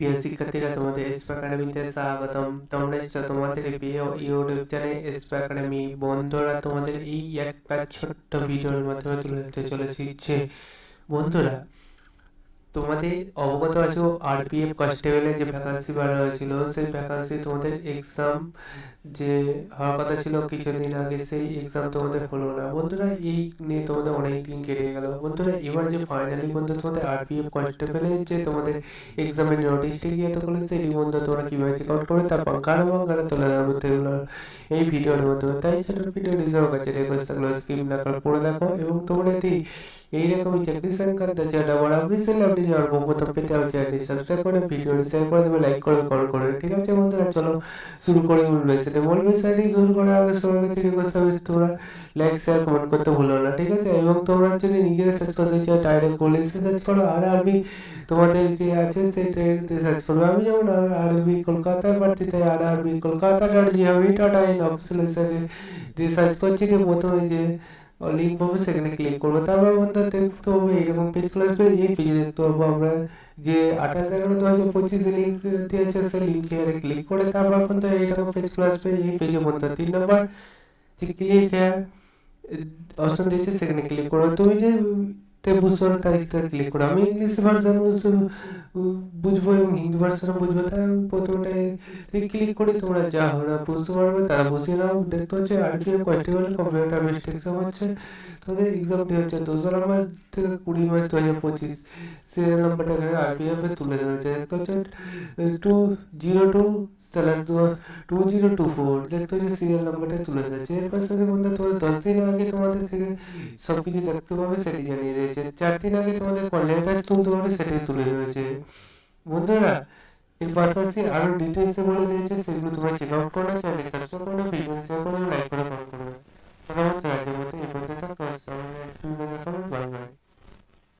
প্রিয় শিক্ষার্থীরা, তোমাদের এসপি একাডেমিতে স্বাগতম। তোমরা তোমাদের প্রিয় ইউটিউব চ্যানেল এসপি একাডেমি। বন্ধুরা, তোমাদের এই একটা ছোট্ট ভিডিওর মাধ্যমে তুলে ধরতে চলেছি যে বন্ধুরা, তোমাদের অবগত আছো আরপিএফ কনস্টেবলের যে ভ্যাকান্সি বার হয়েছিল, সেই ভ্যাকান্সি তোমাদের এক্সাম যে হওয়ার কথা ছিল কিছুদিন আগে, সেই এক্সাম তোমাদের হলো না বন্ধুরা। এই নিয়ে তোমাদের অনেক দিন কেটে গেল বন্ধুরা। এবার যে ফাইনালি বন্ধু তোমাদের আরপিএফ কনস্টেবলের যে তোমাদের এক্সামের নোটিশটি গিয়ে তো করেছে, এই বন্ধু তোমরা কিভাবে চেক আউট করবে তার কারণ তুলে ধরবো এই ভিডিওর মাধ্যমে। তাই ছোট ভিডিও রিজার্ভ কাছে রিকোয়েস্ট থাকলো স্কিপ না করে পড়ে দেখো, এবং তোমরা যদি এইরকম চাকরি সংক্রান্ত যেটা বড় অফিসিয়াল আপনি যাওয়ার প্রথম পেতে হবে চ্যানেলটি সাবস্ক্রাইব করে ভিডিওটি শেয়ার করে দেবে, লাইক করবে, কমেন্ট করবে। ঠিক আছে বন্ধুরা, চলো শুরু করে মূল বিষয়টি। মূল বিষয়টি শুরু করার আগে সবার কাছে রিকোয়েস্ট হবে তোমরা লাইক শেয়ার কমেন্ট করতে ভুলো না, ঠিক আছে। এবং তোমরা যদি নিজেরা সার্চ করতে চাও ডাইরেক্ট পুলিশে সার্চ করো, আর আরবি তোমাদের যে আছে সেই ট্রেনতে সার্চ করবে। আমি যেমন আরবি কলকাতায় পাচ্ছি, তাই আরবি কলকাতা .gov.in অফিসিয়াল ওয়েবসাইটে যে সার্চ করছি, যে প্রথমে যে লিঙ্ক পাবো সেখানে ক্লিক করবো। তারপর বন্ধু দেখতে হবে এইরকম পেজ চলে আসবে। এই পেজে দেখতে পাবো আমরা যে 28/11/2025 লিঙ্ক দিয়েছে, সেই লিঙ্কে ক্লিক করে তারপর বন্ধু এইরকম পেজ চলে আসবে। এই পেজে বন্ধু 3 নম্বর যে ক্লিক হেয়ার অপশন দিয়েছে সেখানে ক্লিক করো। তুমি যে বুঝছো তারিখটা ক্লিক করো। আমি ইংলিশ ভার্সন বুঝবো এবং হিন্দি ভার্সন বুঝবো, তাই আমি প্রথমটায় ক্লিক করে তোমরা যা ওরা বুঝতে পারবে তারা বুঝিয়ে নাও। দেখতে হচ্ছে RPF constable computer based exam হচ্ছে। তোমাদের এক্সামটি হচ্ছে 2 মার্চ থেকে 20 মার্চ 2025। সিরিয়াল নাম্বারটা এখানে আরপিএফ এ তুলে দেওয়া হচ্ছে। দেখতে হচ্ছে 202/2024। দেখতে হচ্ছে সিরিয়াল নাম্বারটা তুলে দেওয়া হচ্ছে। এরপর সাথে বন্ধু তোমাদের 10 দিন আগে তোমাদের থেকে সবকিছু দেখতে পাবে, সেটি জানিয়ে দিয়েছে। 4 দিন আগে তোমাদের লেটার তুলতে পারবে, সেটি তুলে দিয়েছে বন্ধুরা। এর পাশাপাশি আরো ডিটেলসে বলে দিয়েছে, সেগুলো তোমরা চেক আউট করো, চ্যানেল সাবস্ক্রাইব করো, ভিডিও শেয়ার করো, লাইক